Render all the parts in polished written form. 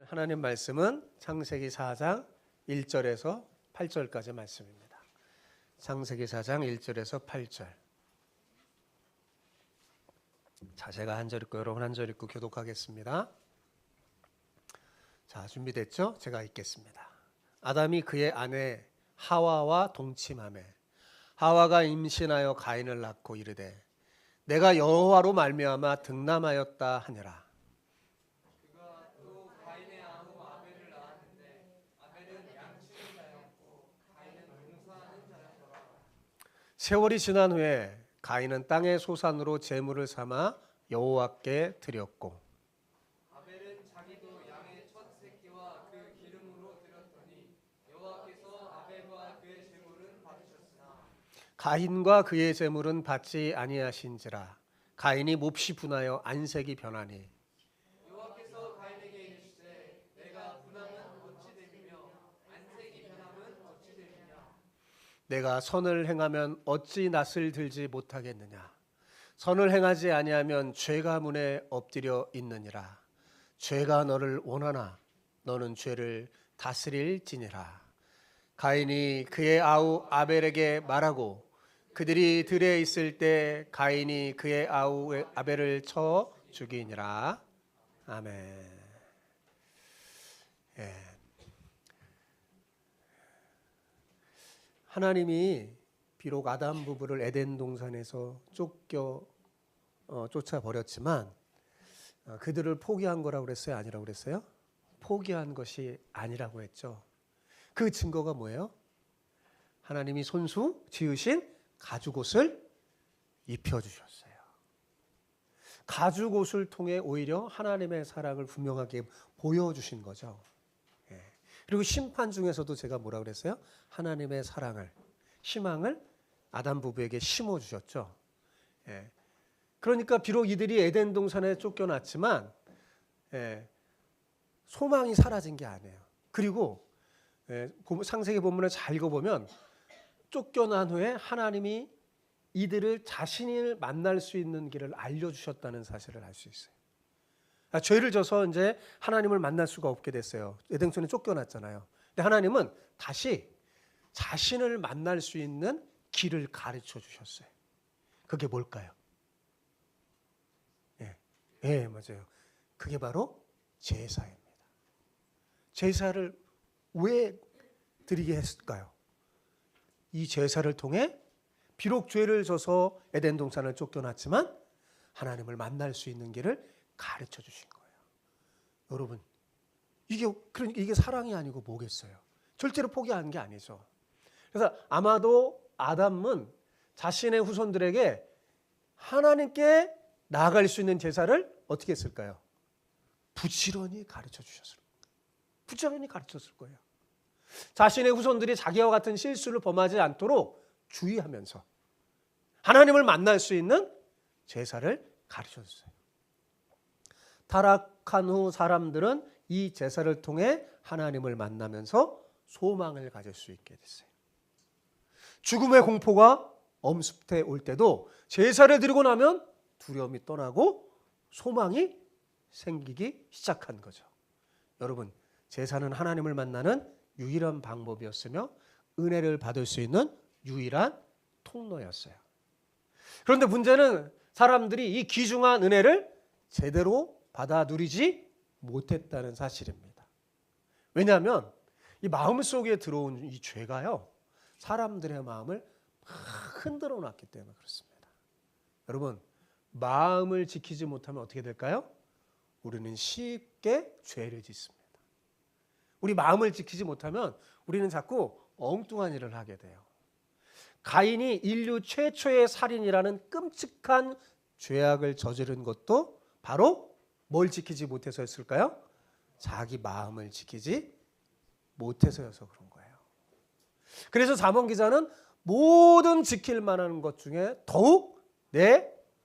하나님 말씀은 창세기 4장 1절에서 8절까지 말씀입니다. 창세기 4장 1절에서 8절. 자, 제가 한 절 읽고 여러분 한 절 읽고 교독하겠습니다. 자, 준비됐죠? 제가 읽겠습니다. 아담이 그의 아내 하와와 동침하매 하와가 임신하여 가인을 낳고 이르되 내가 여호와로 말미암아 득남하였다 하니라. 세월이 지난 후에 가인은 땅의 소산으로 제물을 삼아 여호와께 드렸고 아벨은 자기도 양의 첫 새끼와 그 기름으로 드렸더니 여호와께서 아벨과 그의 제물은 받으셨으나 가인과 그의 제물은 받지 아니하신지라. 가인이 몹시 분하여 안색이 변하니 여호와께서 가인에게 이르시되 내가 분함은 어찌 됨이며 안색이 변함은 어찌 됨이냐. 내가 선을 행하면 어찌 낯을 들지 못하겠느냐. 선을 행하지 아니하면 죄가 문에 엎드려 있느니라. 죄가 너를 원하나 너는 죄를 다스릴지니라. 가인이 그의 아우 아벨에게 말하고 그들이 들에 있을 때 가인이 그의 아우 아벨을 쳐 죽이니라. 아멘. 예. 하나님이 비록 아담 부부를 에덴 동산에서 쫓아버렸지만 그들을 포기한 거라고 그랬어요? 아니라고 그랬어요? 포기한 것이 아니라고 했죠. 그 증거가 뭐예요? 하나님이 손수 지으신 가죽옷을 입혀주셨어요. 가죽옷을 통해 오히려 하나님의 사랑을 분명하게 보여주신 거죠. 그리고 심판 중에서도 제가 뭐라고 그랬어요? 하나님의 사랑을, 희망을 아담 부부에게 심어주셨죠. 그러니까 비록 이들이 에덴 동산에 쫓겨났지만 소망이 사라진 게 아니에요. 그리고 창세기 본문을 잘 읽어보면 쫓겨난 후에 하나님이 이들을 자신을 만날 수 있는 길을 알려주셨다는 사실을 알 수 있어요. 죄를 져서 이제 하나님을 만날 수가 없게 됐어요. 에덴촌에 쫓겨났잖아요. 근데 하나님은 다시 자신을 만날 수 있는 길을 가르쳐 주셨어요. 그게 뭘까요? 예, 맞아요. 그게 바로 제사입니다. 제사를 왜 드리게 했을까요? 이 제사를 통해 비록 죄를 져서 에덴 동산을 쫓겨났지만 하나님을 만날 수 있는 길을 가르쳐 주신 거예요. 여러분, 이게 사랑이 아니고 뭐겠어요? 절대로 포기한 게 아니죠. 그래서 아마도 아담은 자신의 후손들에게 하나님께 나아갈 수 있는 제사를 어떻게 했을까요? 부지런히 가르쳐 주셨을 거예요. 부지런히 가르쳤을 거예요. 자신의 후손들이 자기와 같은 실수를 범하지 않도록 주의하면서 하나님을 만날 수 있는 제사를 가르쳐 줬어요. 타락한 후 사람들은 이 제사를 통해 하나님을 만나면서 소망을 가질 수 있게 됐어요. 죽음의 공포가 엄습해 올 때도 제사를 드리고 나면 두려움이 떠나고 소망이 생기기 시작한 거죠. 여러분, 제사는 하나님을 만나는 유일한 방법이었으며 은혜를 받을 수 있는 유일한 통로였어요. 그런데 문제는 사람들이 이 귀중한 은혜를 제대로 받아 누리지 못했다는 사실입니다. 왜냐하면 이 마음 속에 들어온 이 죄가요, 사람들의 마음을 막 흔들어 놨기 때문에 그렇습니다. 여러분, 마음을 지키지 못하면 어떻게 될까요? 우리는 쉽게 죄를 짓습니다. 우리 마음을 지키지 못하면 우리는 자꾸 엉뚱한 일을 하게 돼요. 가인이 인류 최초의 살인이라는 끔찍한 죄악을 저지른 것도 바로 뭘 지키지 못해서였을까요? 자기 마음을 지키지 못해서여서 그런 거예요. 그래서 잠언 기자는 모든 지킬 만한 것 중에 더욱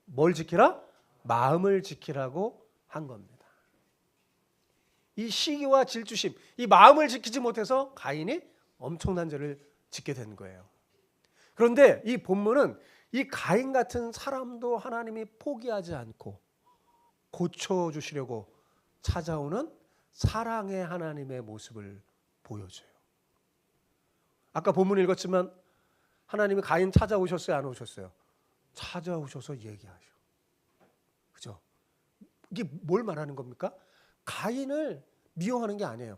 뭘 지키라? 마음을 지키라고 한 겁니다. 이 시기와 질투심, 이 마음을 지키지 못해서 가인이 엄청난 죄를 짓게 된 거예요. 그런데 이 본문은 이 가인 같은 사람도 하나님이 포기하지 않고 고쳐주시려고 찾아오는 사랑의 하나님의 모습을 보여줘요. 아까 본문 읽었지만 하나님이 가인 찾아오셨어요, 안 오셨어요? 찾아오셔서 얘기하셔. 그죠? 이게 뭘 말하는 겁니까? 가인을 미워하는 게 아니에요.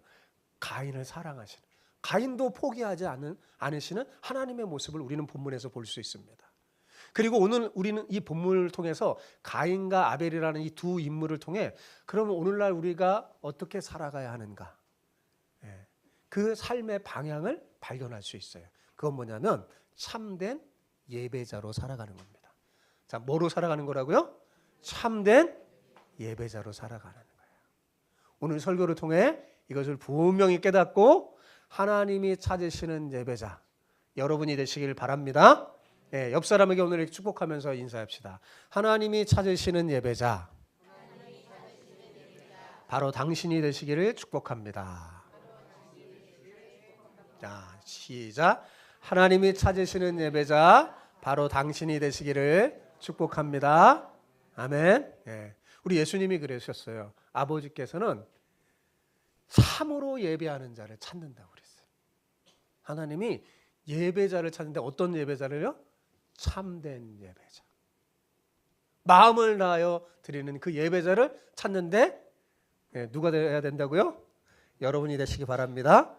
가인을 사랑하시는, 가인도 포기하지 않으시는 하나님의 모습을 우리는 본문에서 볼 수 있습니다. 그리고 오늘 우리는 이 본문을 통해서 가인과 아벨이라는 이 두 인물을 통해 그러면 오늘날 우리가 어떻게 살아가야 하는가, 그 삶의 방향을 발견할 수 있어요. 그건 뭐냐면 참된 예배자로 살아가는 겁니다. 자, 뭐로 살아가는 거라고요? 참된 예배자로 살아가는 거예요. 오늘 설교를 통해 이것을 분명히 깨닫고 하나님이 찾으시는 예배자 여러분이 되시길 바랍니다. 옆 사람에게 오늘 이렇게 축복하면서 인사합시다. 하나님이 찾으시는 예배자, 바로 당신이 되시기를 축복합니다. 자, 시작. 하나님이 찾으시는 예배자, 바로 당신이 되시기를 축복합니다. 아멘. 우리 예수님이 그러셨어요. 아버지께서는 참으로 예배하는 자를 찾는다고 그랬어요. 하나님이 예배자를 찾는데 어떤 예배자를요? 참된 예배자. 마음을 다하여 드리는 그 예배자를 찾는데 누가 되어야 된다고요? 여러분이 되시기 바랍니다.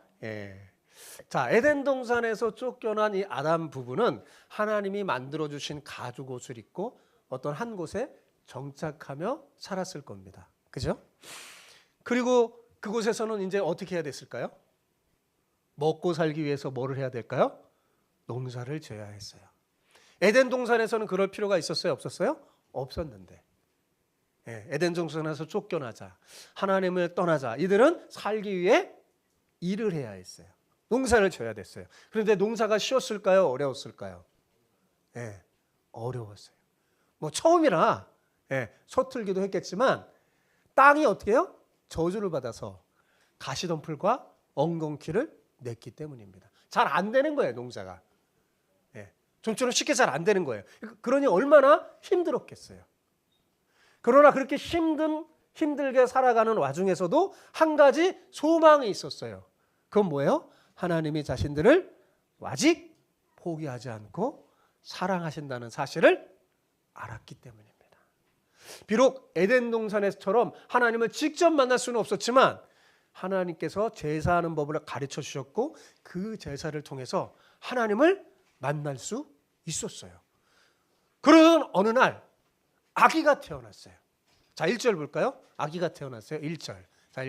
자, 에덴 동산에서 쫓겨난 이 아담 부부는 하나님이 만들어 주신 가죽 옷을 입고 어떤 한 곳에 정착하며 살았을 겁니다. 그죠? 그리고 그곳에서는 이제 어떻게 해야 됐을까요? 먹고 살기 위해서 뭐를 해야 될까요? 농사를 지어야 했어요. 에덴 동산에서는 그럴 필요가 있었어요? 없었어요? 없었는데. 에덴 동산에서 쫓겨나자, 하나님을 떠나자, 이들은 살기 위해 일을 해야 했어요. 농사를 지어야 됐어요. 그런데 농사가 쉬웠을까요? 어려웠을까요? 어려웠어요. 뭐 처음이라 서툴기도 했겠지만 땅이 어떻게 해요? 저주를 받아서 가시덤불과 엉겅퀴를 냈기 때문입니다. 잘 안 되는 거예요, 농사가. 좀처럼 쉽게 잘 안 되는 거예요. 그러니 얼마나 힘들었겠어요. 그러나 그렇게 힘들게 살아가는 와중에서도 한 가지 소망이 있었어요. 그건 뭐예요? 하나님이 자신들을 아직 포기하지 않고 사랑하신다는 사실을 알았기 때문입니다. 비록 에덴 동산에서처럼 하나님을 직접 만날 수는 없었지만 하나님께서 제사하는 법을 가르쳐 주셨고 그 제사를 통해서 하나님을 만날 수 있었어요. 그러던 어느 날 아기가 태어났어요. 자, 1절 볼까요? 아기가 태어났어요. 1절. 자,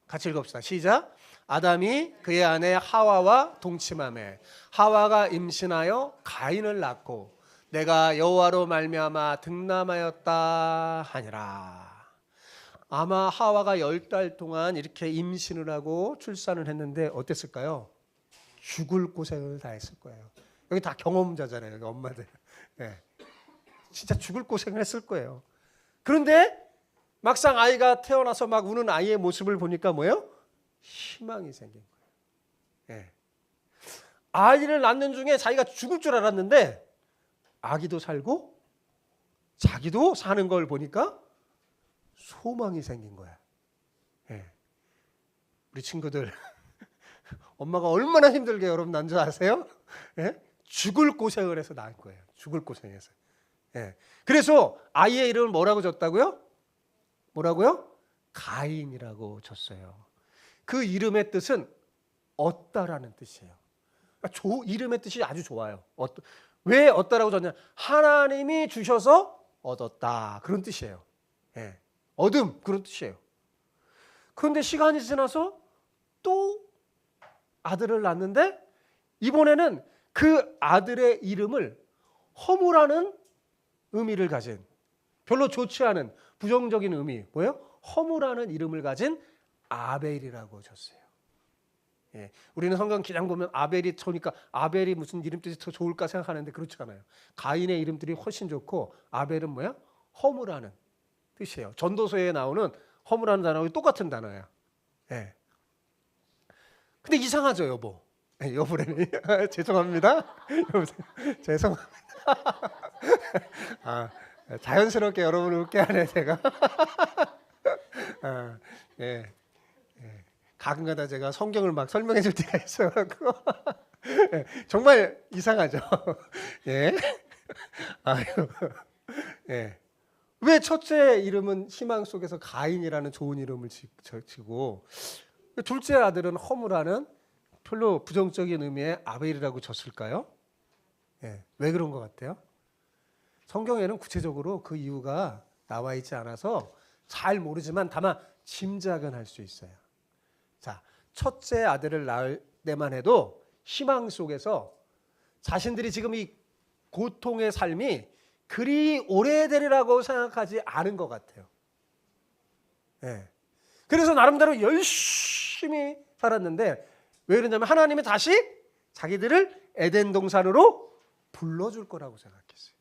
같이 읽읍시다. 시작. 아담이 그의 아내 하와와 동침하매 하와가 임신하여 가인을 낳고 내가 여호와로 말미암아 득남하였다 하니라. 아마 하와가 10달 동안 이렇게 임신을 하고 출산을 했는데 어땠을까요? 죽을 고생을 다 했을 거예요. 여기 다 경험자잖아요. 여기 엄마들. 진짜 죽을 고생을 했을 거예요. 그런데 막상 아이가 태어나서 막 우는 아이의 모습을 보니까 뭐예요? 희망이 생긴 거예요. 아이를 낳는 중에 자기가 죽을 줄 알았는데 아기도 살고 자기도 사는 걸 보니까 소망이 생긴 거야. 우리 친구들 엄마가 얼마나 힘들게 여러분 낳은 줄 아세요? 죽을 고생을 해서 낳은 거예요. 죽을 고생해서. 그래서 아이의 이름을 뭐라고 줬다고요? 뭐라고요? 가인이라고 줬어요. 그 이름의 뜻은 얻다라는 뜻이에요. 그러니까 이름의 뜻이 아주 좋아요. 왜 얻다라고 줬냐? 하나님이 주셔서 얻었다, 그런 뜻이에요. 얻음, 그런 뜻이에요. 그런데 시간이 지나서 또 아들을 낳는데 이번에는 그 아들의 이름을 허무라는 의미를 가진, 별로 좋지 않은 부정적인 의미, 뭐예요? 허무라는 이름을 가진 아벨이라고 줬어요. 우리는 성경 기장 보면 아벨이 좋으니까 아벨이 무슨 이름 뜻이 더 좋을까 생각하는데 그렇지 않아요. 가인의 이름들이 훨씬 좋고 아벨은 뭐야? 허무라는 뜻이에요. 전도서에 나오는 허무라는 단어가 똑같은 단어예요. 근데 이상하죠, 여보. 여보래는 죄송합니다. 죄송합니다. 자연스럽게 여러분을 웃게 하네 제가. 가끔가다 제가 성경을 막 설명해 줄 때가 있어갖고 예, 정말 이상하죠. 예. 아유. 예. 왜 첫째 이름은 희망 속에서 가인이라는 좋은 이름을 지고 둘째 아들은 허무라는 별로 부정적인 의미의 아벨이라고 졌을까요? 예. 왜 그런 것 같아요? 성경에는 구체적으로 그 이유가 나와 있지 않아서 잘 모르지만 다만 짐작은 할 수 있어요. 자, 첫째 아들을 낳을 때만 해도 희망 속에서 자신들이 지금 이 고통의 삶이 그리 오래되리라고 생각하지 않은 것 같아요. 예. 그래서 나름대로 열심히 살았는데 왜 그러냐면 하나님이 다시 자기들을 에덴 동산으로 불러줄 거라고 생각했어요.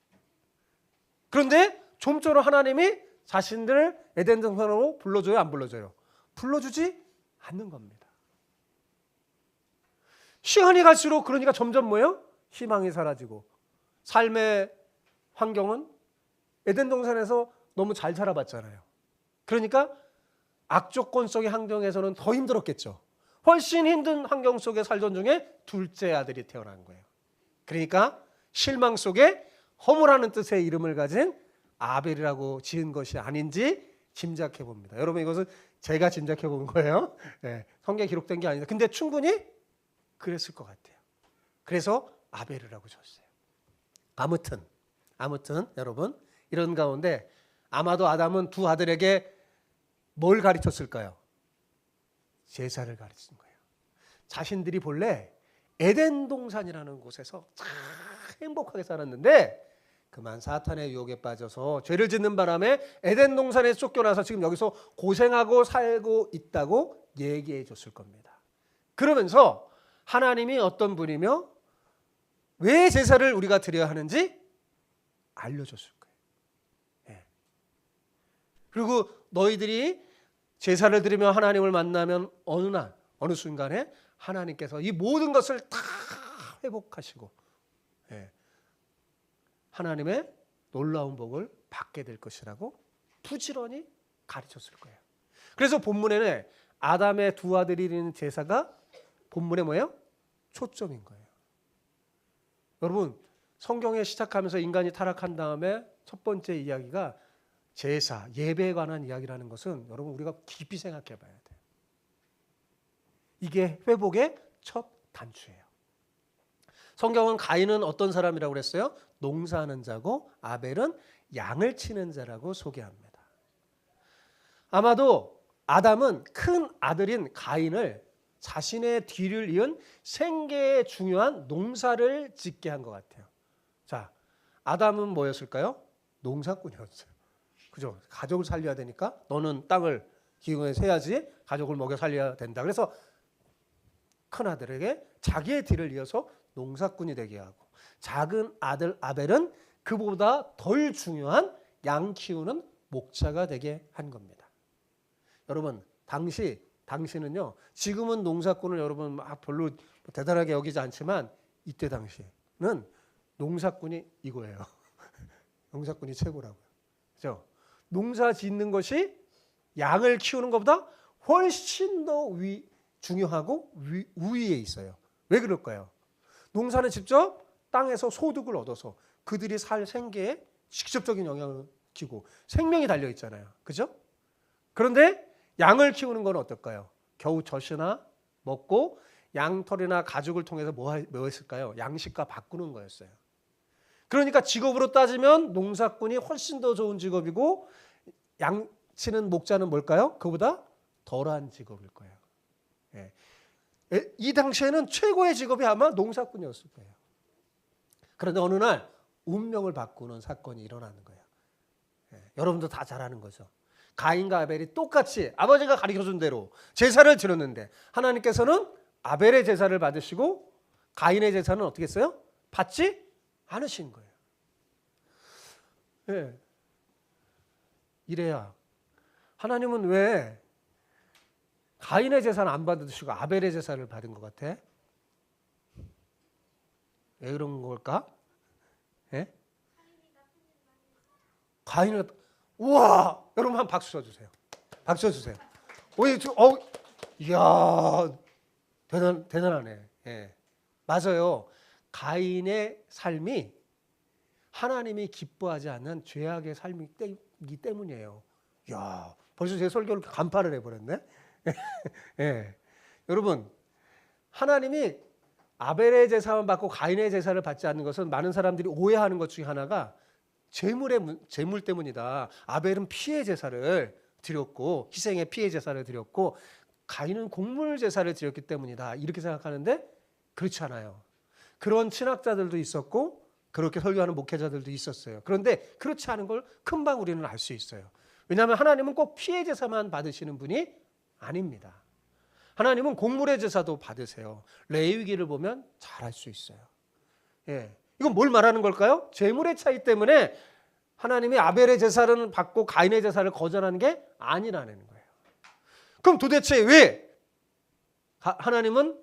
그런데 좀처럼 하나님이 자신들을 에덴 동산으로 불러줘요, 안 불러줘요? 불러주지 않는 겁니다. 시간이 갈수록 그러니까 점점 뭐예요? 희망이 사라지고 삶의 환경은 에덴 동산에서 너무 잘 살아봤잖아요. 그러니까 악조건 속의 환경에서는 더 힘들었겠죠. 훨씬 힘든 환경 속에 살던 중에 둘째 아들이 태어난 거예요. 그러니까 실망 속에 허무라는 뜻의 이름을 가진 아벨이라고 지은 것이 아닌지 짐작해 봅니다. 여러분 이것은 제가 짐작해 본 거예요. 네, 성경에 기록된 게 아니다. 근데 충분히 그랬을 것 같아요. 그래서 아벨이라고 줬어요. 아무튼 여러분 이런 가운데 아마도 아담은 두 아들에게 뭘 가르쳤을까요? 제사를 가르친 거예요. 자신들이 본래 에덴 동산이라는 곳에서 참 행복하게 살았는데 그만 사탄의 유혹에 빠져서 죄를 짓는 바람에 에덴 동산에 쫓겨나서 지금 여기서 고생하고 살고 있다고 얘기해 줬을 겁니다. 그러면서 하나님이 어떤 분이며 왜 제사를 우리가 드려야 하는지 알려줬을 거예요. 예. 그리고 너희들이 제사를 드리며 하나님을 만나면 어느 날 어느 순간에 하나님께서 이 모든 것을 다 회복하시고 예. 하나님의 놀라운 복을 받게 될 것이라고 부지런히 가르쳤을 거예요. 그래서 본문에는 아담의 두 아들이 드리는 제사가 본문에 뭐예요? 초점인 거예요. 여러분 성경에 시작하면서 인간이 타락한 다음에 첫 번째 이야기가 제사, 예배에 관한 이야기라는 것은 여러분 우리가 깊이 생각해 봐야 돼요. 이게 회복의 첫 단추예요. 성경은 가인은 어떤 사람이라고 그랬어요? 농사하는 자고 아벨은 양을 치는 자라고 소개합니다. 아마도 아담은 큰 아들인 가인을 자신의 뒤를 이은 생계에 중요한 농사를 짓게 한 것 같아요. 자, 아담은 뭐였을까요? 농사꾼이었어요. 그죠? 가족을 살려야 되니까 너는 땅을 기근에서 해야지 가족을 먹여 살려야 된다. 그래서 큰 아들에게 자기의 뒤를 이어서 농사꾼이 되게 하고 작은 아들 아벨은 그보다 덜 중요한 양 키우는 목자가 되게 한 겁니다. 여러분 당시는요 지금은 농사꾼을 여러분 막 별로 대단하게 여기지 않지만 이때 당시에는 농사꾼이 이거예요. 농사꾼이 최고라고요. 그렇죠? 농사 짓는 것이 양을 키우는 것보다 훨씬 더 중요하고 우위에 있어요. 왜 그럴까요? 농사는 직접 땅에서 소득을 얻어서 그들이 살 생계에 직접적인 영향을 끼고 생명이 달려 있잖아요. 그죠? 그런데 양을 키우는 건 어떨까요? 겨우 젖이나 먹고 양털이나 가죽을 통해서 뭐 했을까요? 양식과 바꾸는 거였어요. 그러니까 직업으로 따지면 농사꾼이 훨씬 더 좋은 직업이고 양치는 목자는 뭘까요? 그보다 덜한 직업일 거예요. 예. 이 당시에는 최고의 직업이 아마 농사꾼이었을 거예요. 그런데 어느 날 운명을 바꾸는 사건이 일어나는 거예요. 예. 여러분도 다 잘 아는 거죠. 가인과 아벨이 똑같이 아버지가 가르쳐준 대로 제사를 드렸는데 하나님께서는 아벨의 제사를 받으시고 가인의 제사는 어떻게 했어요? 받지 않으신 거예요. 예. 이래야 하나님은 왜 가인의 제사는 안 받으시고 아벨의 제사를 받은 것 같아? 왜 그런 걸까? 예? 가인은 우와! 여러분 한 박수 쳐주세요. 박수 쳐주세요. 이야, 대단하네. 예. 맞아요. 가인의 삶이 하나님이 기뻐하지 않는 죄악의 삶이기 때문이에요. 이야, 벌써 제 설교를 간파를 해버렸네. 예. 여러분, 하나님이 아벨의 제사만 받고 가인의 제사를 받지 않는 것은 많은 사람들이 오해하는 것 중에 하나가 재물 때문이다. 아벨은 피해 제사를 드렸고 희생의 피해 제사를 드렸고 가인은 곡물 제사를 드렸기 때문이다. 이렇게 생각하는데 그렇지 않아요. 그런 신학자들도 있었고 그렇게 설교하는 목회자들도 있었어요. 그런데 그렇지 않은 걸 금방 우리는 알 수 있어요. 왜냐하면 하나님은 꼭 피해 제사만 받으시는 분이 아닙니다. 하나님은 곡물의 제사도 받으세요. 레위기를 보면 잘 알 수 있어요. 예. 이건 뭘 말하는 걸까요? 재물의 차이 때문에 하나님이 아벨의 제사를 받고 가인의 제사를 거절하는 게 아니라는 거예요. 그럼 도대체 왜 하나님은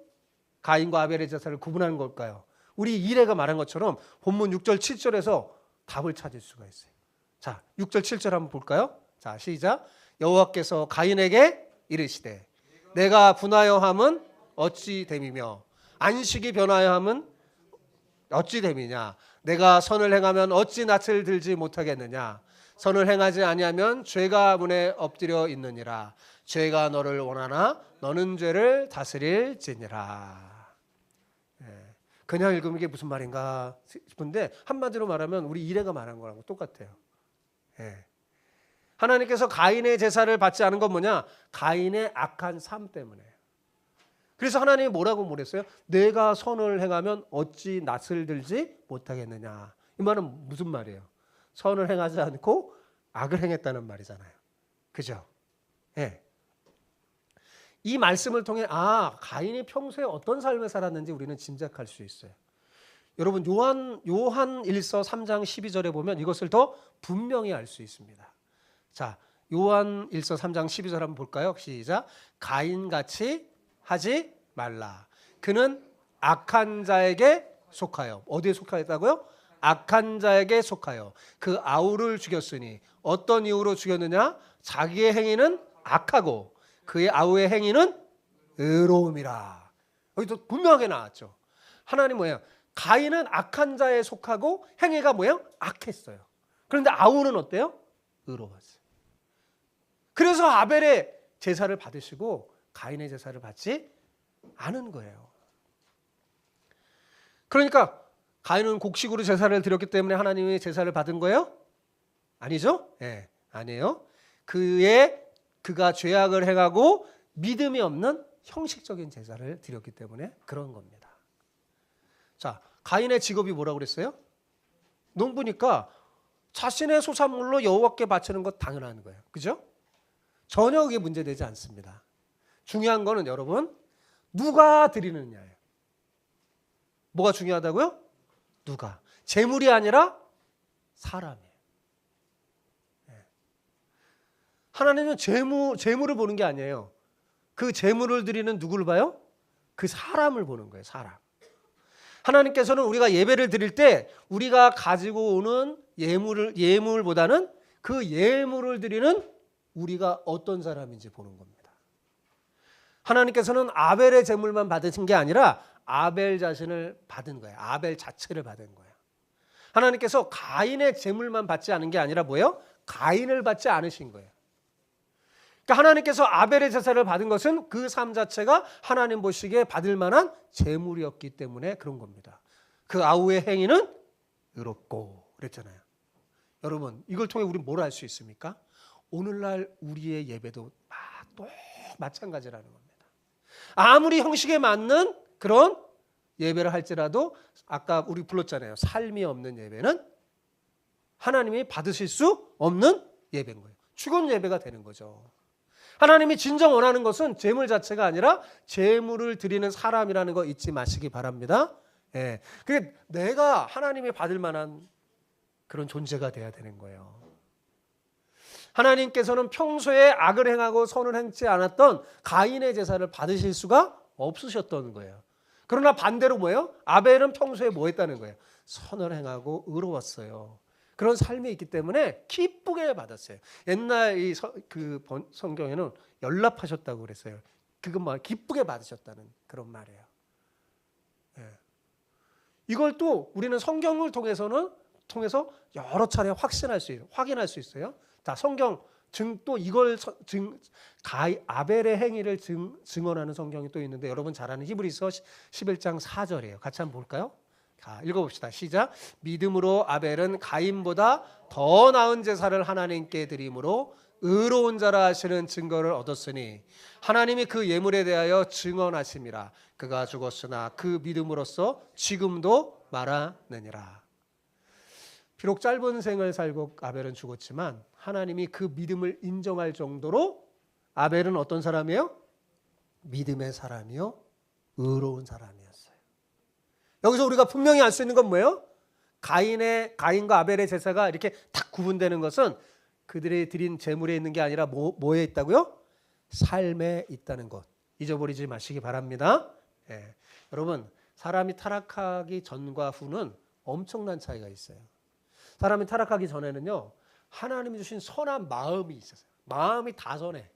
가인과 아벨의 제사를 구분하는 걸까요? 우리 이레가 말한 것처럼 본문 6절 7절에서 답을 찾을 수가 있어요. 자, 6절 7절 한번 볼까요? 자, 시작. 여호와께서 가인에게 이르시되 내가 분하여 함은 어찌 됨이며 안식이 변하여 함은 어찌 됨이냐. 내가 선을 행하면 어찌 낯을 들지 못하겠느냐. 선을 행하지 아니하면 죄가 문에 엎드려 있느니라. 죄가 너를 원하나 너는 죄를 다스릴지니라. 그냥 읽으면 이게 무슨 말인가 싶은데 한마디로 말하면 우리 이레가 말한 거랑 똑같아요. 하나님께서 가인의 제사를 받지 않은 건 뭐냐? 가인의 악한 삶 때문에. 그래서 하나님이 뭐라고 말했어요? 내가 선을 행하면 어찌 낯을 들지 못하겠느냐. 이 말은 무슨 말이에요? 선을 행하지 않고 악을 행했다는 말이잖아요. 그죠? 예. 이 말씀을 통해 가인이 평소에 어떤 삶을 살았는지 우리는 짐작할 수 있어요. 여러분 요한 1서 3장 12절에 보면 이것을 더 분명히 알 수 있습니다. 자, 요한 1서 3장 12절 한번 볼까요? 시작. 가인같이 하지 말라. 그는 악한 자에게 속하여. 어디에 속하였다고요? 악한 자에게 속하여 그 아우를 죽였으니 어떤 이유로 죽였느냐? 자기의 행위는 악하고 그의 아우의 행위는 의로움이라. 여기도 분명하게 나왔죠. 하나님 뭐예요? 가인은 악한 자에 속하고 행위가 뭐예요? 악했어요. 그런데 아우는 어때요? 의로웠어요. 그래서 아벨의 제사를 받으시고 가인의 제사를 받지 않은 거예요. 그러니까 가인은 곡식으로 제사를 드렸기 때문에 하나님의 제사를 받은 거예요? 아니죠? 네, 아니에요. 그가 죄악을 행하고 믿음이 없는 형식적인 제사를 드렸기 때문에 그런 겁니다. 자, 가인의 직업이 뭐라고 그랬어요? 농부니까 자신의 소산물로 여호와께 바치는 것 당연한 거예요. 그죠? 전혀 그게 문제되지 않습니다. 중요한 거는 여러분 누가 드리느냐예요. 뭐가 중요하다고요? 누가. 재물이 아니라 사람이에요. 하나님은 재물을 보는 게 아니에요. 그 재물을 드리는 누구를 봐요? 그 사람을 보는 거예요. 사람. 하나님께서는 우리가 예배를 드릴 때 우리가 가지고 오는 예물보다는 그 예물을 드리는 우리가 어떤 사람인지 보는 겁니다. 하나님께서는 아벨의 제물만 받으신 게 아니라 아벨 자신을 받은 거예요. 아벨 자체를 받은 거예요. 하나님께서 가인의 제물만 받지 않은 게 아니라 뭐예요? 가인을 받지 않으신 거예요. 그러니까 하나님께서 아벨의 제사를 받은 것은 그 삶 자체가 하나님 보시기에 받을 만한 제물이었기 때문에 그런 겁니다. 그 아우의 행위는 의롭고 그랬잖아요. 여러분 이걸 통해 우리는 뭘 알 수 있습니까? 오늘날 우리의 예배도 또 마찬가지라는 겁니다. 아무리 형식에 맞는 그런 예배를 할지라도 아까 우리 불렀잖아요. 삶이 없는 예배는 하나님이 받으실 수 없는 예배인 거예요. 죽은 예배가 되는 거죠. 하나님이 진정 원하는 것은 재물 자체가 아니라 재물을 드리는 사람이라는 거 잊지 마시기 바랍니다. 예. 그게 내가 하나님이 받을 만한 그런 존재가 돼야 되는 거예요. 하나님께서는 평소에 악을 행하고 선을 행치 않았던 가인의 제사를 받으실 수가 없으셨던 거예요. 그러나 반대로 뭐예요? 아벨은 평소에 뭐 했다는 거예요? 선을 행하고 의로웠어요. 그런 삶이 있기 때문에 기쁘게 받았어요. 옛날 성경에는 연락하셨다고 그랬어요. 그건 뭐 기쁘게 받으셨다는 그런 말이에요. 예. 이걸 또 우리는 성경을 통해서 여러 차례 확인할 수 있어요. 자, 성경 또 이걸 아벨의 행위를 증언하는 성경이 또 있는데 여러분 잘 아는 히브리서 11장 4절이에요. 같이 한번 볼까요? 자, 읽어봅시다. 시작. 믿음으로 아벨은 가인보다 더 나은 제사를 하나님께 드림으로 의로운 자라 하시는 증거를 얻었으니 하나님이 그 예물에 대하여 증언하심이라. 그가 죽었으나 그 믿음으로써 지금도 말하느니라. 비록 짧은 생을 살고 아벨은 죽었지만 하나님이 그 믿음을 인정할 정도로 아벨은 어떤 사람이에요? 믿음의 사람이요, 의로운 사람이었어요. 여기서 우리가 분명히 알 수 있는 건 뭐예요? 가인과 아벨의 제사가 이렇게 딱 구분되는 것은 그들이 드린 제물에 있는 게 아니라 뭐에 있다고요? 삶에 있다는 것. 잊어버리지 마시기 바랍니다. 예. 여러분, 사람이 타락하기 전과 후는 엄청난 차이가 있어요. 사람이 타락하기 전에는요, 하나님이 주신 선한 마음이 있었어요. 마음이 다 선해.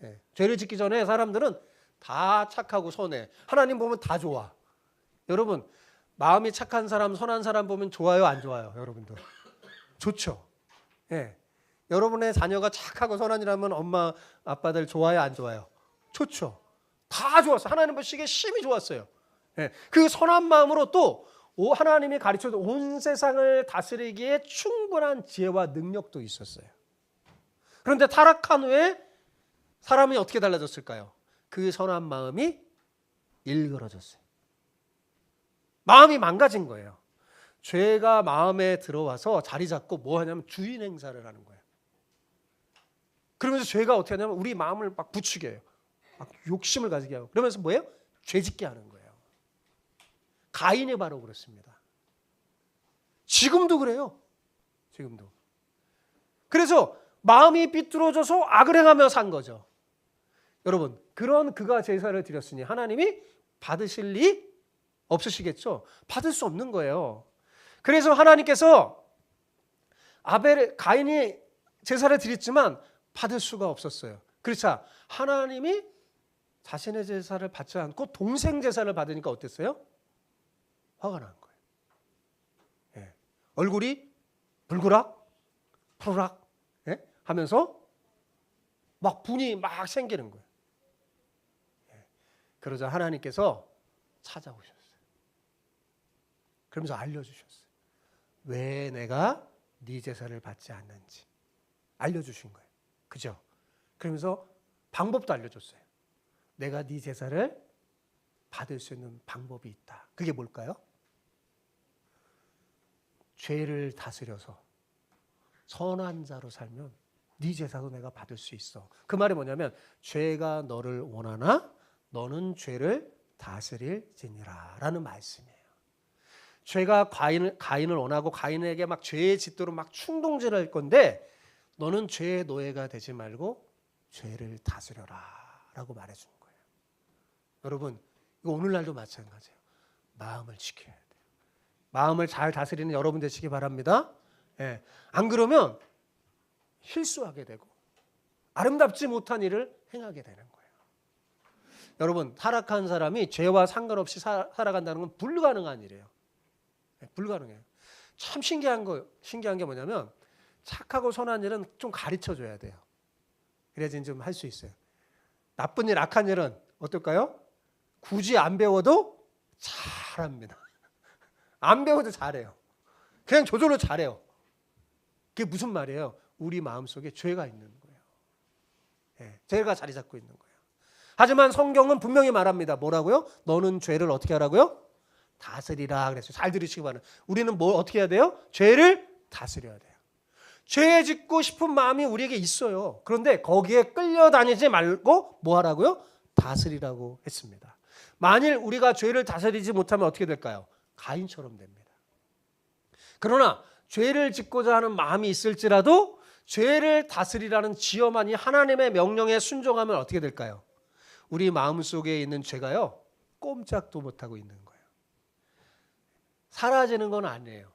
예. 죄를 짓기 전에 사람들은 다 착하고 선해. 하나님 보면 다 좋아. 여러분, 마음이 착한 사람, 선한 사람 보면 좋아요, 안 좋아요? 여러분들 좋죠. 예. 여러분의 자녀가 착하고 선한이라면 엄마 아빠들 좋아요, 안 좋아요? 좋죠. 다 좋았어요. 하나님 보시기에 심히 좋았어요. 예. 그 선한 마음으로 또 하나님이 가르쳐준 온 세상을 다스리기에 충분한 지혜와 능력도 있었어요. 그런데 타락한 후에 사람이 어떻게 달라졌을까요? 그 선한 마음이 일그러졌어요. 마음이 망가진 거예요. 죄가 마음에 들어와서 자리 잡고 뭐 하냐면 주인 행사를 하는 거예요. 그러면서 죄가 어떻게 하냐면 우리 마음을 막 부추게 해요. 막 욕심을 가지게 하고. 그러면서 뭐예요? 죄짓게 하는 거예요. 가인이 바로 그렇습니다. 지금도 그래요. 지금도. 그래서 마음이 삐뚤어져서 악을 행하며 산 거죠. 여러분, 그가 제사를 드렸으니 하나님이 받으실 리 없으시겠죠? 받을 수 없는 거예요. 그래서 하나님께서 가인이 제사를 드렸지만 받을 수가 없었어요. 그렇죠? 하나님이 자신의 제사를 받지 않고 동생 제사를 받으니까 어땠어요? 화가 난 거예요. 예. 얼굴이 불그락 푸르락 하면서 막 분이 막 생기는 거예요. 예. 그러자 하나님께서 찾아오셨어요. 그러면서 알려주셨어요. 왜 내가 네 제사를 받지 않는지 알려주신 거예요. 그죠? 그러면서 방법도 알려줬어요. 내가 네 제사를 받을 수 있는 방법이 있다. 그게 뭘까요? 죄를 다스려서 선한 자로 살면 네 제사도 내가 받을 수 있어. 그 말이 뭐냐면 죄가 너를 원하나 너는 죄를 다스릴지니라 라는 말씀이에요. 죄가 가인을 원하고 가인에게 막 죄의 짓도록 막 충동질할 건데 너는 죄의 노예가 되지 말고 죄를 다스려라 라고 말해준 거예요. 여러분, 이거 오늘날도 마찬가지예요. 마음을 지켜야 돼요. 마음을 잘 다스리는 여러분 되시기 바랍니다. 예. 안 그러면 실수하게 되고 아름답지 못한 일을 행하게 되는 거예요. 여러분, 타락한 사람이 죄와 상관없이 살아간다는 건 불가능한 일이에요. 예, 불가능해요. 참 신기한 게 뭐냐면 착하고 선한 일은 좀 가르쳐 줘야 돼요. 그래야지 좀 할 수 있어요. 나쁜 일, 악한 일은 어떨까요? 굳이 안 배워도 잘합니다. 안 배워도 잘해요. 그냥 저절로 잘해요. 그게 무슨 말이에요? 우리 마음속에 죄가 있는 거예요. 예, 죄가 자리 잡고 있는 거예요. 하지만 성경은 분명히 말합니다. 뭐라고요? 너는 죄를 어떻게 하라고요? 다스리라 그랬어요. 잘 들으시기 바랍니다. 우리는 뭘 어떻게 해야 돼요? 죄를 다스려야 돼요. 죄 짓고 싶은 마음이 우리에게 있어요. 그런데 거기에 끌려다니지 말고 뭐 하라고요? 다스리라고 했습니다. 만일 우리가 죄를 다스리지 못하면 어떻게 될까요? 가인처럼 됩니다. 그러나 죄를 짓고자 하는 마음이 있을지라도 죄를 다스리라는 지엄하니 하나님의 명령에 순종하면 어떻게 될까요? 우리 마음속에 있는 죄가요, 꼼짝도 못하고 있는 거예요. 사라지는 건 아니에요.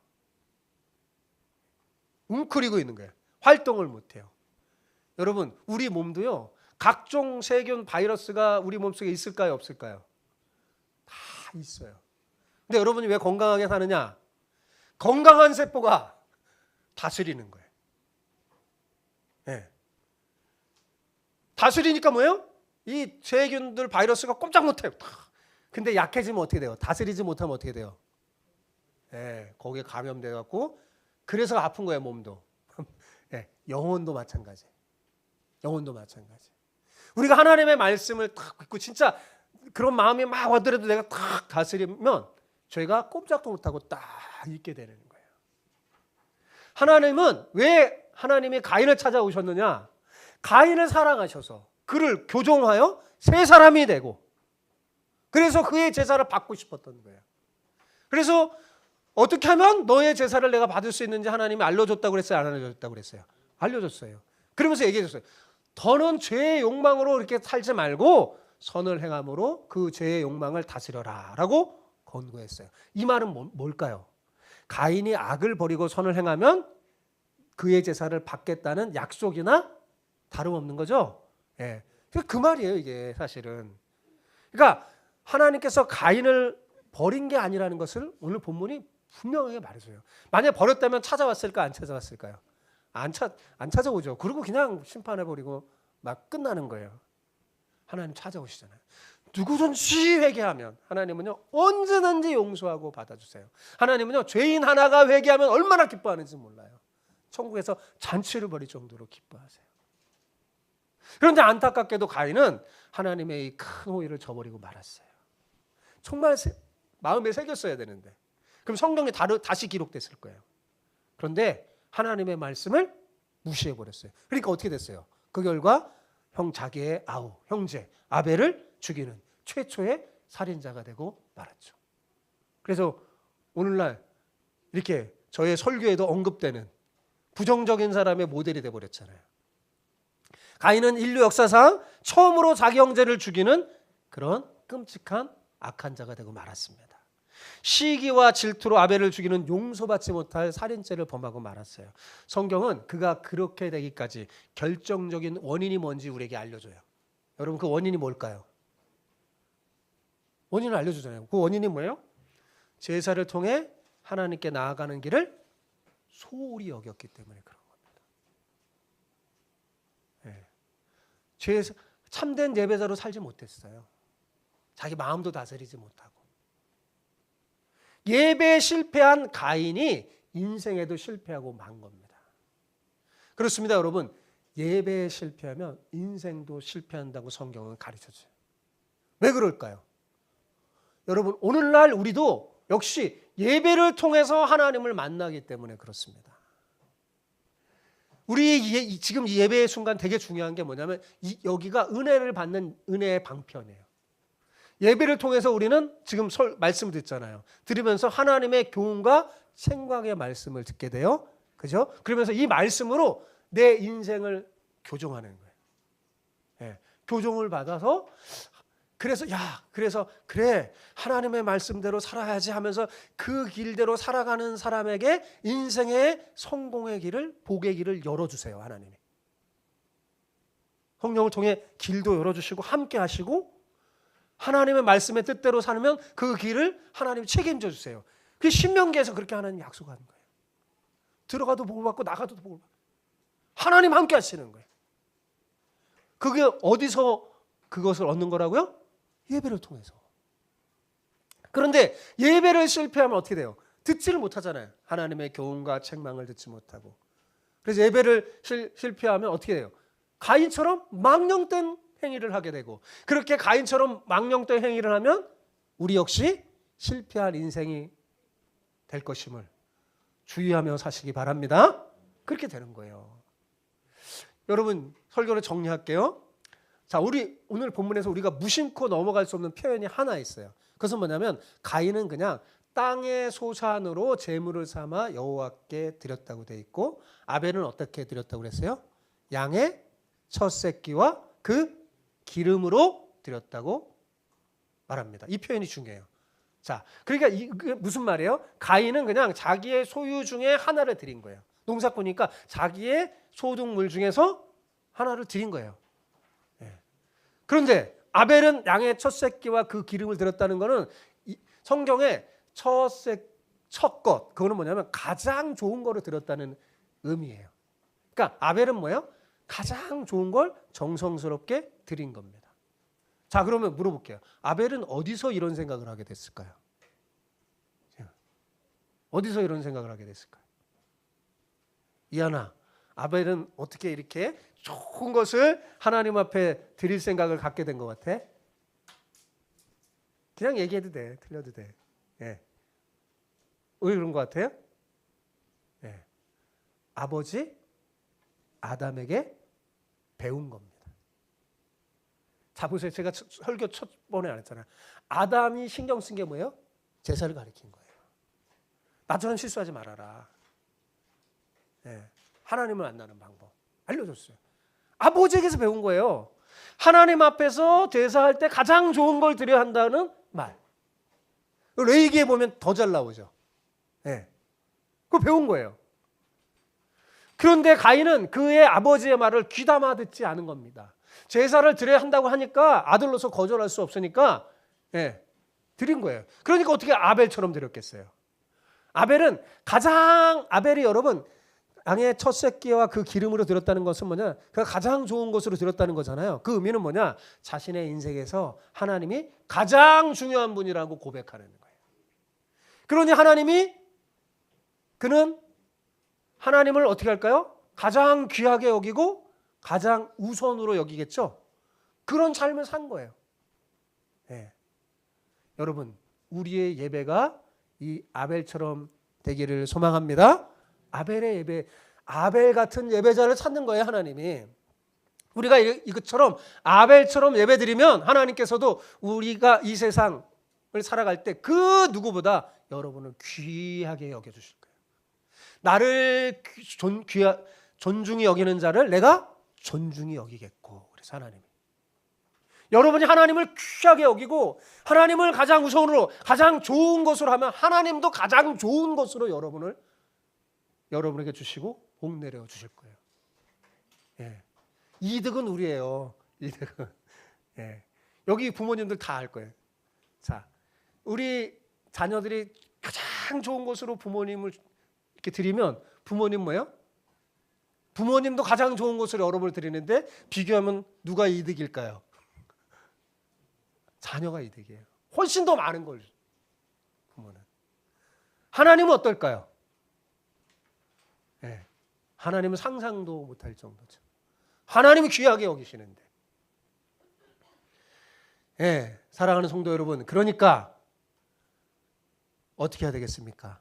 웅크리고 있는 거예요. 활동을 못해요. 여러분, 우리 몸도요, 각종 세균 바이러스가 우리 몸속에 있을까요, 없을까요? 다 있어요. 근데 여러분이 왜 건강하게 사느냐? 건강한 세포가 다스리는 거예요. 네. 다스리니까 뭐예요? 이 세균들 바이러스가 꼼짝 못해요. 근데 약해지면 어떻게 돼요? 다스리지 못하면 어떻게 돼요? 네, 거기에 감염돼 갖고 그래서 아픈 거예요, 몸도. 네, 영혼도 마찬가지. 영혼도 마찬가지. 우리가 하나님의 말씀을 딱 듣고 진짜 그런 마음이 막 와더라도 내가 딱 다스리면 저희가 꼼짝도 못하고 딱 있게 되는 거예요. 하나님은 왜 하나님이 가인을 찾아오셨느냐? 가인을 사랑하셔서 그를 교종하여 새 사람이 되고 그래서 그의 제사를 받고 싶었던 거예요. 그래서 어떻게 하면 너의 제사를 내가 받을 수 있는지 하나님이 알려줬다고 그랬어요? 안 알려줬다고 그랬어요? 알려줬어요. 그러면서 얘기해 줬어요. 더는 죄의 욕망으로 이렇게 살지 말고 선을 행함으로 그 죄의 욕망을 다스려라 라고 권고했어요. 이 말은 뭘까요? 가인이 악을 버리고 선을 행하면 그의 제사를 받겠다는 약속이나 다름없는 거죠. 예. 그 말이에요, 이게 사실은. 그러니까 하나님께서 가인을 버린 게 아니라는 것을 오늘 본문이 분명하게 말해줘요. 만약에 버렸다면 찾아왔을까, 안 찾아왔을까요? 안 찾아오죠. 그리고 그냥 심판해버리고 막 끝나는 거예요. 하나님 찾아오시잖아요. 누구든지 회개하면 하나님은요 언제든지 용서하고 받아주세요. 하나님은요 죄인 하나가 회개하면 얼마나 기뻐하는지 몰라요. 천국에서 잔치를 벌일 정도로 기뻐하세요. 그런데 안타깝게도 가인은 하나님의 이 큰 호의를 저버리고 말았어요. 정말 마음에 새겼어야 되는데 그럼 성경에 다시 기록됐을 거예요. 그런데 하나님의 말씀을 무시해버렸어요. 그러니까 어떻게 됐어요? 그 결과 자기의 형제 아벨을 죽이는 최초의 살인자가 되고 말았죠. 그래서 오늘날 이렇게 저의 설교에도 언급되는 부정적인 사람의 모델이 되어버렸잖아요. 가인은 인류 역사상 처음으로 자기 형제를 죽이는 그런 끔찍한 악한 자가 되고 말았습니다. 시기와 질투로 아벨을 죽이는 용서받지 못할 살인죄를 범하고 말았어요. 성경은 그가 그렇게 되기까지 결정적인 원인이 뭔지 우리에게 알려줘요. 여러분 그 원인이 뭘까요? 원인을 알려주잖아요. 그 원인이 뭐예요? 제사를 통해 하나님께 나아가는 길을 소홀히 여겼기 때문에 그런 겁니다. 네. 참된 예배자로 살지 못했어요. 자기 마음도 다스리지 못하고. 예배에 실패한 가인이 인생에도 실패하고 만 겁니다. 그렇습니다, 여러분. 예배에 실패하면 인생도 실패한다고 성경은 가르쳐줘요. 왜 그럴까요? 여러분, 오늘날 우리도 역시 예배를 통해서 하나님을 만나기 때문에 그렇습니다. 우리 지금 이 예배의 순간 되게 중요한 게 뭐냐면 여기가 은혜를 받는 은혜의 방편이에요. 예배를 통해서 우리는 지금 말씀을 듣잖아요. 들으면서 하나님의 교훈과 생각의 말씀을 듣게 돼요. 그죠? 그러면서 이 말씀으로 내 인생을 교정하는 거예요. 네. 교정을 받아서 그래서 그래 하나님의 말씀대로 살아야지 하면서 그 길대로 살아가는 사람에게 인생의 성공의 길을 복의 길을 열어주세요. 하나님이. 성령을 통해 길도 열어주시고 함께 하시고 하나님의 말씀의 뜻대로 살면 그 길을 하나님이 책임져 주세요. 그 신명기에서 그렇게 하나님 약속하는 거예요. 들어가도 복을 받고 나가도 복을 받고 하나님 함께 하시는 거예요. 그게 어디서 그것을 얻는 거라고요? 예배를 통해서. 그런데 예배를 실패하면 어떻게 돼요? 듣지를 못하잖아요. 하나님의 교훈과 책망을 듣지 못하고. 그래서 예배를 실패하면 어떻게 돼요? 가인처럼 망령된 행위를 하게 되고 그렇게 가인처럼 망령된 행위를 하면 우리 역시 실패한 인생이 될 것임을 주의하며 사시기 바랍니다. 그렇게 되는 거예요. 여러분 설교를 정리할게요. 자, 우리 오늘 본문에서 우리가 무심코 넘어갈 수 없는 표현이 하나 있어요. 그것은 뭐냐면 가인은 그냥 땅의 소산으로 제물을 삼아 여호와께 드렸다고 돼 있고 아벨은 어떻게 드렸다고 그랬어요? 양의 첫 새끼와 그 기름으로 드렸다고 말합니다. 이 표현이 중요해요. 자, 그러니까 이게 무슨 말이에요? 가인은 그냥 자기의 소유 중에 하나를 드린 거예요. 농사꾼이니까 자기의 소득물 중에서 하나를 드린 거예요. 네. 그런데 아벨은 양의 첫 새끼와 그 기름을 드렸다는 것은 성경에 첫 것, 그거는 뭐냐면 가장 좋은 거를 드렸다는 의미예요. 그러니까 아벨은 뭐예요? 가장 좋은 걸 정성스럽게 드린 겁니다. 자, 그러면 물어볼게요. 아벨은 어디서 이런 생각을 하게 됐을까요? 어디서 이런 생각을 하게 됐을까요? 이하나, 아벨은 어떻게 이렇게 좋은 것을 하나님 앞에 드릴 생각을 갖게 된 것 같아? 그냥 얘기해도 돼. 틀려도 돼. 예. 왜 그런 것 같아요? 예. 아버지 아담에게 배운 겁니다. 자, 보세요. 제가 설교 첫 번에 안 했잖아요. 아담이 신경 쓴 게 뭐예요? 제사를 가리킨 거예요. 나처럼 실수하지 말아라. 예. 하나님을 만나는 방법 알려줬어요. 아버지에게서 배운 거예요. 하나님 앞에서 제사할 때 가장 좋은 걸 드려야 한다는 말. 레위기에 보면 더 잘 나오죠. 예. 그거 배운 거예요. 그런데 가인은 그의 아버지의 말을 귀담아 듣지 않은 겁니다. 제사를 드려야 한다고 하니까 아들로서 거절할 수 없으니까 드린 거예요. 그러니까 어떻게 아벨처럼 드렸겠어요? 아벨이 여러분 양의 첫 새끼와 그 기름으로 드렸다는 것은 뭐냐? 그가 가장 좋은 것으로 드렸다는 거잖아요. 그 의미는 뭐냐? 자신의 인생에서 하나님이 가장 중요한 분이라고 고백하는 거예요. 그러니 그는 하나님을 어떻게 할까요? 가장 귀하게 여기고 가장 우선으로 여기겠죠. 그런 삶을 산 거예요. 네. 여러분, 우리의 예배가 이 아벨처럼 되기를 소망합니다. 아벨 같은 예배자를 찾는 거예요, 하나님이. 우리가 이것처럼 아벨처럼 예배드리면 하나님께서도 우리가 이 세상을 살아갈 때 그 누구보다 여러분을 귀하게 여겨주실 거예요. 나를 존중히 여기는 자를 내가 존중히 여기겠고. 그래서 하나님이 여러분이 하나님을 귀하게 여기고 하나님을 가장 우선으로 가장 좋은 것으로 하면 하나님도 가장 좋은 것으로 여러분에게 주시고 복 내려 주실 거예요. 예. 이득은 우리예요. 이득은. 예. 여기 부모님들 다 알 거예요. 자, 우리 자녀들이 가장 좋은 것으로 부모님을 이렇게 드리면 부모님 뭐예요? 부모님도 가장 좋은 것으로 여러분을 드리는데 비교하면 누가 이득일까요? 자녀가 이득이에요. 훨씬 더 많은 걸 부모는. 하나님은 어떨까요? 네. 하나님은 상상도 못할 정도죠. 하나님이 귀하게 여기시는데. 네. 사랑하는 성도 여러분, 그러니까 어떻게 해야 되겠습니까?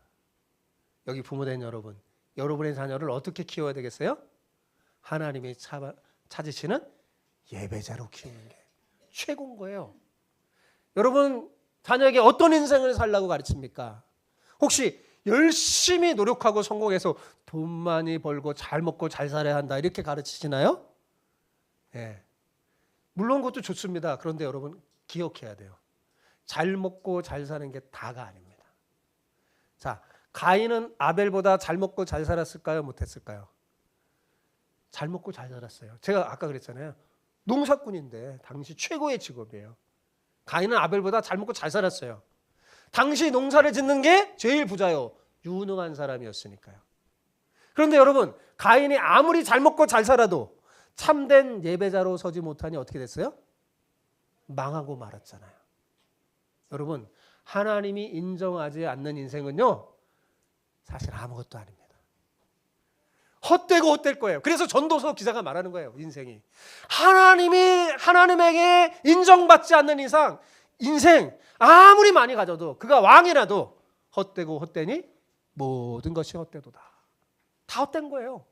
여기 부모된 여러분, 여러분의 자녀를 어떻게 키워야 되겠어요? 하나님이 찾으시는 예배자로 키우는 게 최고인 거예요. 여러분 자녀에게 어떤 인생을 살라고 가르칩니까? 혹시 열심히 노력하고 성공해서 돈 많이 벌고 잘 먹고 잘 살아야 한다 이렇게 가르치시나요? 예. 물론 그것도 좋습니다. 그런데 여러분 기억해야 돼요. 잘 먹고 잘 사는 게 다가 아닙니다. 자, 가인은 아벨보다 잘 먹고 잘 살았을까요? 못했을까요? 잘 먹고 잘 살았어요. 제가 아까 그랬잖아요. 농사꾼인데 당시 최고의 직업이에요. 가인은 아벨보다 잘 먹고 잘 살았어요. 당시 농사를 짓는 게 제일 부자요. 유능한 사람이었으니까요. 그런데 여러분, 가인이 아무리 잘 먹고 잘 살아도 참된 예배자로 서지 못하니 어떻게 됐어요? 망하고 말았잖아요. 여러분, 하나님이 인정하지 않는 인생은요, 사실 아무것도 아닙니다. 헛되고 헛될 거예요. 그래서 전도서 기자가 말하는 거예요. 인생이 하나님에게 인정받지 않는 이상 인생 아무리 많이 가져도 그가 왕이라도 헛되고 헛되니 모든 것이 헛되도다. 다 헛된 거예요.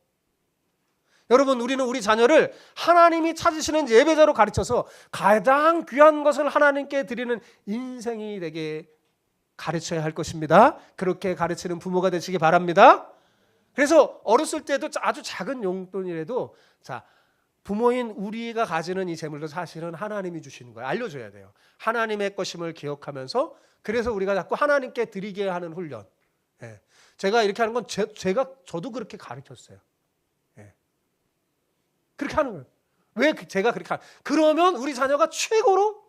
여러분, 우리는 우리 자녀를 하나님이 찾으시는 예배자로 가르쳐서 가장 귀한 것을 하나님께 드리는 인생이 되게 가르쳐야 할 것입니다. 그렇게 가르치는 부모가 되시기 바랍니다. 그래서 어렸을 때도 아주 작은 용돈이라도 자, 부모인 우리가 가지는 이 재물도 사실은 하나님이 주시는 거예요. 알려줘야 돼요. 하나님의 것임을 기억하면서 그래서 우리가 자꾸 하나님께 드리게 하는 훈련. 예. 제가 이렇게 하는 건 저도 그렇게 가르쳤어요. 예. 그렇게 하는 거예요. 왜 제가 그렇게 그러면 우리 자녀가 최고로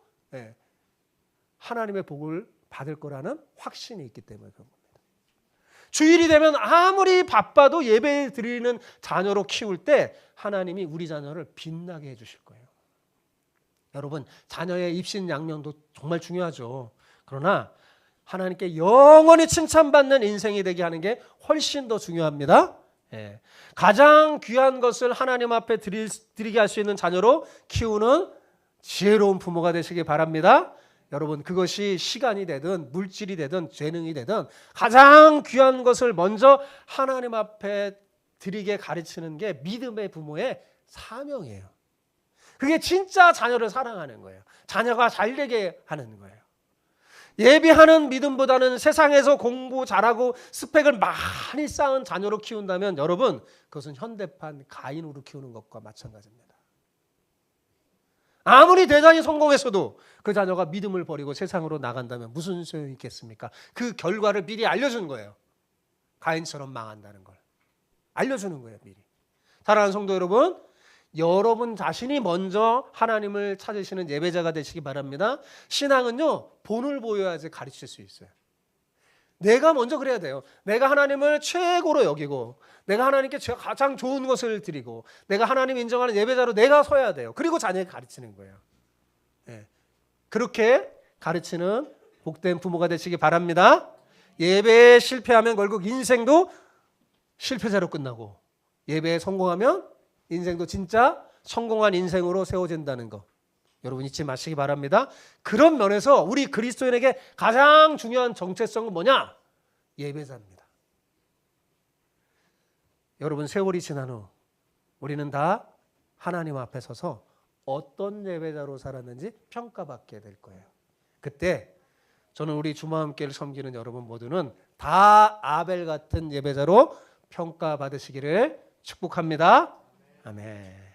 하나님의 복을 받을 거라는 확신이 있기 때문에 그런 겁니다. 주일이 되면 아무리 바빠도 예배 드리는 자녀로 키울 때 하나님이 우리 자녀를 빛나게 해주실 거예요. 여러분, 자녀의 입신양명도 정말 중요하죠. 그러나 하나님께 영원히 칭찬받는 인생이 되게 하는 게 훨씬 더 중요합니다. 가장 귀한 것을 하나님 앞에 드리게 할 수 있는 자녀로 키우는 지혜로운 부모가 되시기 바랍니다. 여러분, 그것이 시간이 되든 물질이 되든 재능이 되든 가장 귀한 것을 먼저 하나님 앞에 드리게 가르치는 게 믿음의 부모의 사명이에요. 그게 진짜 자녀를 사랑하는 거예요. 자녀가 잘 되게 하는 거예요. 예비하는 믿음보다는 세상에서 공부 잘하고 스펙을 많이 쌓은 자녀로 키운다면 여러분, 그것은 현대판 가인으로 키우는 것과 마찬가지입니다. 아무리 대단히 성공했어도 그 자녀가 믿음을 버리고 세상으로 나간다면 무슨 소용이 있겠습니까? 그 결과를 미리 알려주는 거예요. 가인처럼 망한다는 걸 알려주는 거예요, 미리. 사랑하는 성도 여러분, 여러분 자신이 먼저 하나님을 찾으시는 예배자가 되시기 바랍니다. 신앙은요, 본을 보여야지 가르칠 수 있어요. 내가 먼저 그래야 돼요. 내가 하나님을 최고로 여기고 내가 하나님께 가장 좋은 것을 드리고 내가 하나님 인정하는 예배자로 내가 서야 돼요. 그리고 자녀에게 가르치는 거예요. 그렇게 가르치는 복된 부모가 되시기 바랍니다. 예배에 실패하면 결국 인생도 실패자로 끝나고 예배에 성공하면 인생도 진짜 성공한 인생으로 세워진다는 거 여러분 잊지 마시기 바랍니다. 그런 면에서 우리 그리스도인에게 가장 중요한 정체성은 뭐냐? 예배자입니다. 여러분, 세월이 지난 후 우리는 다 하나님 앞에 서서 어떤 예배자로 살았는지 평가받게 될 거예요. 그때 저는 우리 주마함교회를 섬기는 여러분 모두는 다 아벨 같은 예배자로 평가받으시기를 축복합니다. 아멘.